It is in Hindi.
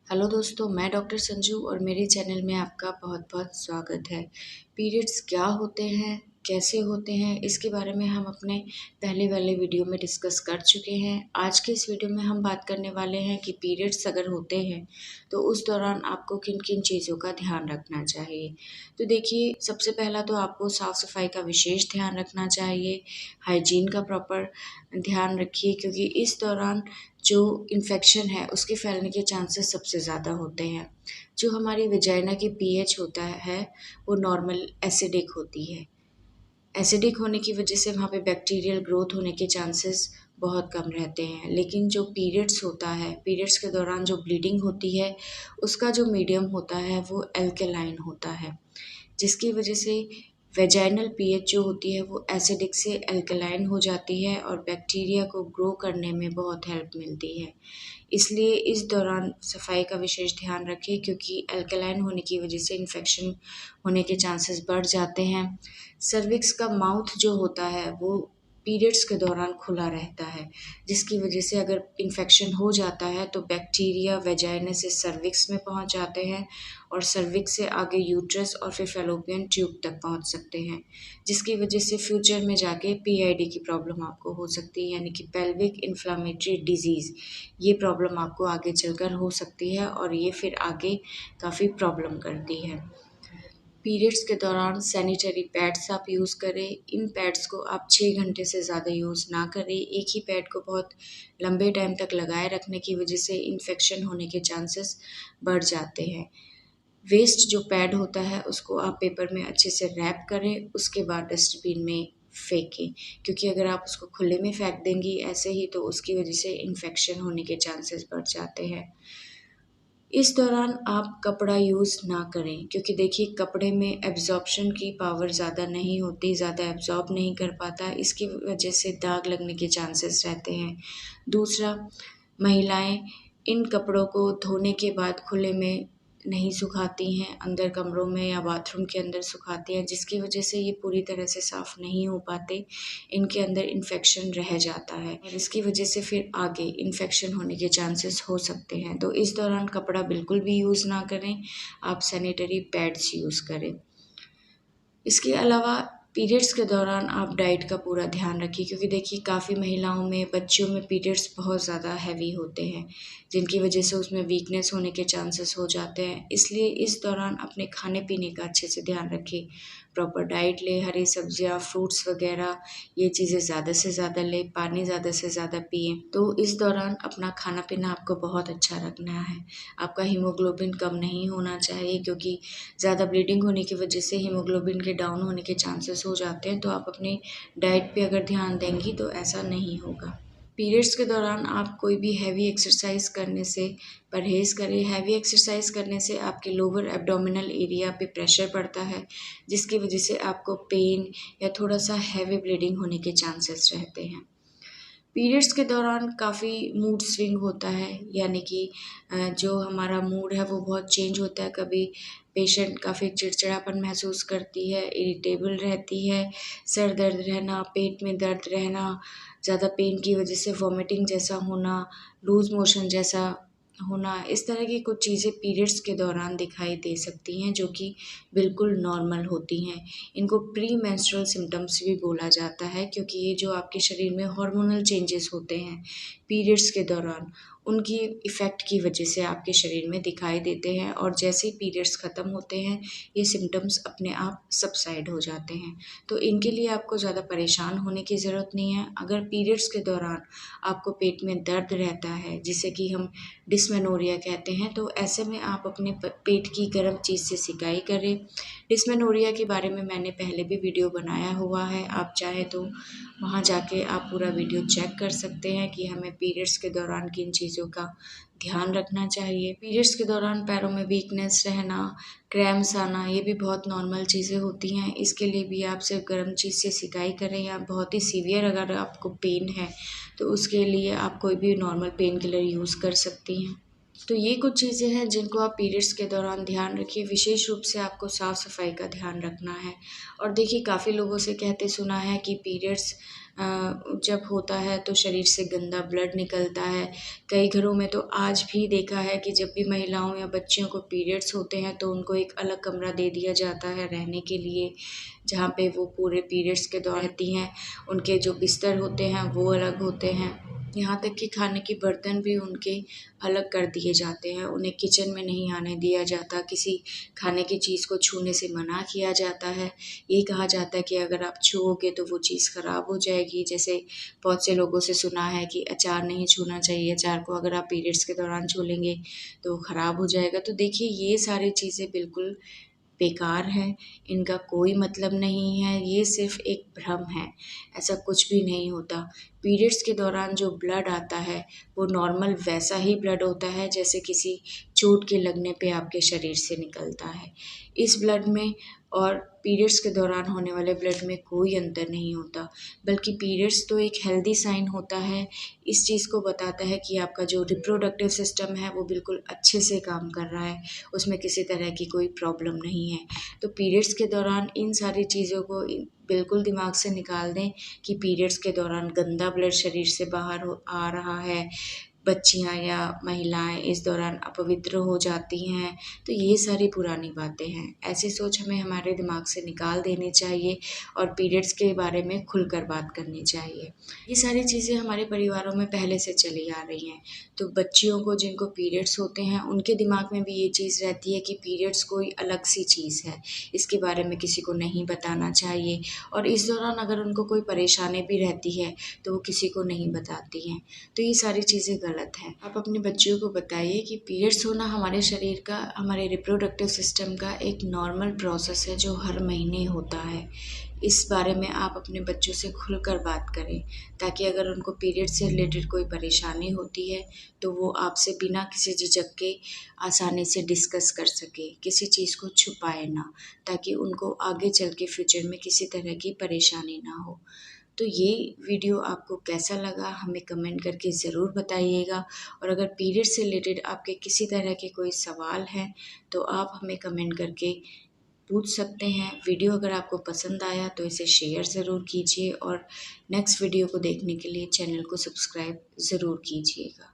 हेलो दोस्तों, मैं डॉक्टर संजू और मेरे चैनल में आपका बहुत बहुत स्वागत है। पीरियड्स क्या होते हैं, कैसे होते हैं, इसके बारे में हम अपने पहले वाले वीडियो में डिस्कस कर चुके हैं। आज के इस वीडियो में हम बात करने वाले हैं कि पीरियड्स अगर होते हैं तो उस दौरान आपको किन किन चीज़ों का ध्यान रखना चाहिए। तो देखिए, सबसे पहला तो आपको साफ़ सफाई का विशेष ध्यान रखना चाहिए। हाइजीन का प्रॉपर ध्यान रखिए, क्योंकि इस दौरान जो इन्फेक्शन है उसके फैलने के चांसेस सबसे ज़्यादा होते हैं। जो हमारी वजाइना की पीएच होता है वो नॉर्मल एसिडिक होती है। एसिडिक होने की वजह से वहाँ पे बैक्टीरियल ग्रोथ होने के चांसेस बहुत कम रहते हैं। लेकिन जो पीरियड्स होता है, पीरियड्स के दौरान जो ब्लीडिंग होती है उसका जो मीडियम होता है वो एल्केलाइन होता है, जिसकी वजह से वेजाइनल पीएच जो होती है वो एसिडिक से एल्कलाइन हो जाती है और बैक्टीरिया को ग्रो करने में बहुत हेल्प मिलती है। इसलिए इस दौरान सफाई का विशेष ध्यान रखें, क्योंकि एल्कलाइन होने की वजह से इन्फेक्शन होने के चांसेस बढ़ जाते हैं। सर्विक्स का माउथ जो होता है वो पीरियड्स के दौरान खुला रहता है, जिसकी वजह से अगर इन्फेक्शन हो जाता है तो बैक्टीरिया वेजाइना से सर्विक्स में पहुंच जाते हैं और सर्विक्स से आगे यूट्रस और फिर फैलोपियन ट्यूब तक पहुंच सकते हैं, जिसकी वजह से फ्यूचर में जाके पीआईडी की प्रॉब्लम आपको हो सकती है, यानी कि पेल्विक इन्फ्लामेटरी डिजीज़। ये प्रॉब्लम आपको आगे चलकर हो सकती है और ये फिर आगे काफ़ी प्रॉब्लम करती है। पीरियड्स के दौरान सैनिटरी पैड्स आप यूज़ करें। इन पैड्स को आप 6 घंटे से ज़्यादा यूज़ ना करें। एक ही पैड को बहुत लंबे टाइम तक लगाए रखने की वजह से इन्फेक्शन होने के चांसेस बढ़ जाते हैं। वेस्ट जो पैड होता है उसको आप पेपर में अच्छे से रैप करें, उसके बाद डस्टबिन में फेंकें, क्योंकि अगर आप उसको खुले में फेंक देंगी ऐसे ही तो उसकी वजह से इन्फेक्शन होने के चांसेस बढ़ जाते हैं। इस दौरान आप कपड़ा यूज़ ना करें, क्योंकि देखिए कपड़े में एब्ज़ॉर्प्शन की पावर ज़्यादा नहीं होती, ज़्यादा एब्ज़ॉर्ब नहीं कर पाता, इसकी वजह से दाग लगने के चांसेस रहते हैं। दूसरा, महिलाएं इन कपड़ों को धोने के बाद खुले में नहीं सुखाती हैं, अंदर कमरों में या बाथरूम के अंदर सुखाती हैं, जिसकी वजह से ये पूरी तरह से साफ़ नहीं हो पाते, इनके अंदर इन्फेक्शन रह जाता है और इसकी वजह से फिर आगे इन्फेक्शन होने के चांसेस हो सकते हैं। तो इस दौरान कपड़ा बिल्कुल भी यूज़ ना करें, आप सैनिटरी पैड्स यूज़ करें। इसके अलावा पीरियड्स के दौरान आप डाइट का पूरा ध्यान रखिए, क्योंकि देखिए काफ़ी महिलाओं में, बच्चियों में पीरियड्स बहुत ज़्यादा हैवी होते हैं, जिनकी वजह से उसमें वीकनेस होने के चांसेस हो जाते हैं। इसलिए इस दौरान अपने खाने पीने का अच्छे से ध्यान रखें, प्रॉपर डाइट लें, हरी सब्जियाँ, फ्रूट्स वगैरह ये चीज़ें ज़्यादा से ज़्यादा लें, पानी ज़्यादा से ज़्यादा पिएँ। तो इस दौरान अपना खाना पीना आपको बहुत अच्छा रखना है। आपका हीमोग्लोबिन कम नहीं होना चाहिए, क्योंकि ज़्यादा ब्लीडिंग होने की वजह से हीमोग्लोबिन के डाउन होने के चांसेस हो जाते हैं। तो आप अपनी डाइट पे अगर ध्यान देंगी तो ऐसा नहीं होगा। पीरियड्स के दौरान आप कोई भी हैवी एक्सरसाइज करने से परहेज़ करें। हैवी एक्सरसाइज करने से आपके लोअर एब्डोमिनल एरिया पे प्रेशर पड़ता है, जिसकी वजह से आपको पेन या थोड़ा-सा हैवी ब्लीडिंग होने के चांसेस रहते हैं। पीरियड्स के दौरान काफ़ी मूड स्विंग होता है, यानी कि जो हमारा मूड है वो बहुत चेंज होता है। कभी पेशेंट काफ़ी चिड़चिड़ापन महसूस करती है, इरिटेबल रहती है, सर दर्द रहना, पेट में दर्द रहना, ज़्यादा पेन की वजह से वॉमिटिंग जैसा होना, लूज़ मोशन जैसा होना, इस तरह की कुछ चीज़ें पीरियड्स के दौरान दिखाई दे सकती हैं, जो कि बिल्कुल नॉर्मल होती हैं। इनको प्री मेंस्ट्रुअल सिम्पटम्स भी बोला जाता है, क्योंकि ये जो आपके शरीर में हार्मोनल चेंजेस होते हैं पीरियड्स के दौरान, उनकी इफ़ेक्ट की वजह से आपके शरीर में दिखाई देते हैं और जैसे ही पीरियड्स ख़त्म होते हैं ये सिम्पटम्स अपने आप सबसाइड हो जाते हैं। तो इनके लिए आपको ज़्यादा परेशान होने की ज़रूरत नहीं है। अगर पीरियड्स के दौरान आपको पेट में दर्द रहता है, जिसे कि हम डिस्मेनोरिया कहते हैं, तो ऐसे में आप अपने पेट की गर्म चीज़ से सिकाई करें। डिस्मेनोरिया के बारे में मैंने पहले भी वीडियो बनाया हुआ है, आप चाहें तो वहाँ जाके आप पूरा वीडियो चेक कर सकते हैं कि हमें पीरियड्स के दौरान किन चीज़ों का ध्यान रखना चाहिए। पीरियड्स के दौरान पैरों में वीकनेस रहना, क्रैम्प्स आना, ये भी बहुत नॉर्मल चीज़ें होती हैं। इसके लिए भी आप सिर्फ गर्म चीज़ से सिकाई करें, या बहुत ही सीवियर अगर आपको पेन है तो उसके लिए आप कोई भी नॉर्मल पेन किलर यूज़ कर सकती हैं। तो ये कुछ चीज़ें हैं जिनको आप पीरियड्स के दौरान ध्यान रखिए। विशेष रूप से आपको साफ़ सफाई का ध्यान रखना है। और देखिए काफ़ी लोगों से कहते सुना है कि पीरियड्स जब होता है तो शरीर से गंदा ब्लड निकलता है। कई घरों में तो आज भी देखा है कि जब भी महिलाओं या बच्चियों को पीरियड्स होते हैं तो उनको एक अलग कमरा दे दिया जाता है रहने के लिए, जहाँ पे वो पूरे पीरियड्स के दौरान रहती हैं। उनके जो बिस्तर होते हैं वो अलग होते हैं। यहाँ तक कि खाने के बर्तन भी उनके अलग कर दिए जाते हैं। उन्हें किचन में नहीं आने दिया जाता, किसी खाने की चीज़ को छूने से मना किया जाता है। ये कहा जाता है कि अगर आप छुओगे तो वो चीज़ ख़राब हो जाएगी। जैसे बहुत से लोगों से सुना है कि अचार नहीं छूना चाहिए, अचार को अगर आप पीरियड्स के दौरान छू लेंगे तो वो ख़राब हो जाएगा। तो देखिए ये सारी चीज़ें बिल्कुल बेकार है, इनका कोई मतलब नहीं है, ये सिर्फ़ एक भ्रम है, ऐसा कुछ भी नहीं होता। पीरियड्स के दौरान जो ब्लड आता है, वो नॉर्मल वैसा ही ब्लड होता है जैसे किसी चोट के लगने पे आपके शरीर से निकलता है। इस ब्लड में और पीरियड्स के दौरान होने वाले ब्लड में कोई अंतर नहीं होता, बल्कि पीरियड्स तो एक हेल्दी साइन होता है। इस चीज़ को बताता है कि आपका जो रिप्रोडक्टिव सिस्टम है, वो बिल्कुल अच्छे से काम कर रहा है, उसमें किसी तरह की कोई प्रॉब्लम नहीं है। तो पीरियड्स के दौरान इन सारी चीज़ों को बिल्कुल दिमाग से निकाल दें कि पीरियड्स के दौरान गंदा ब्लड शरीर से बाहर आ रहा है, बच्चियाँ या महिलाएँ इस दौरान अपवित्र हो जाती हैं, तो ये सारी पुरानी बातें हैं। ऐसी सोच हमें हमारे दिमाग से निकाल देनी चाहिए और पीरियड्स के बारे में खुलकर बात करनी चाहिए। ये सारी चीज़ें हमारे परिवारों में पहले से चली आ रही हैं, तो बच्चियों को जिनको पीरियड्स होते हैं, उनके दिमाग में भी ये चीज़ रहती है कि पीरियड्स कोई अलग-सी चीज़ है, इसके बारे में किसी को नहीं बताना चाहिए और इस दौरान अगर उनको कोई परेशानी भी रहती है, तो वो किसी को नहीं बताती हैं। तो ये सारी चीज़ें गलत हैं। आप अपने बच्चियों को बताइए कि पीरियड्स होना हमारे शरीर का, हमारे रिप्रोडक्टिव सिस्टम का एक नॉर्मल प्रोसेस है जो हर महीने होता है। इस बारे में आप अपने बच्चों से खुलकर बात करें, ताकि अगर उनको पीरियड से रिलेटेड कोई परेशानी होती है, तो वो आपसे बिना किसी झिझक के आसानी से डिस्कस कर सकें, किसी चीज़ को छुपाए ना, ताकि उनको आगे चल के फ्यूचर में किसी तरह की परेशानी ना हो। तो ये वीडियो आपको कैसा लगा हमें कमेंट करके ज़रूर बताइएगा और अगर पीरियड से रिलेटेड आपके किसी तरह के कोई सवाल हैं तो आप हमें कमेंट करके पूछ सकते हैं। वीडियो अगर आपको पसंद आया तो इसे शेयर ज़रूर कीजिए और नेक्स्ट वीडियो को देखने के लिए चैनल को सब्सक्राइब ज़रूर कीजिएगा।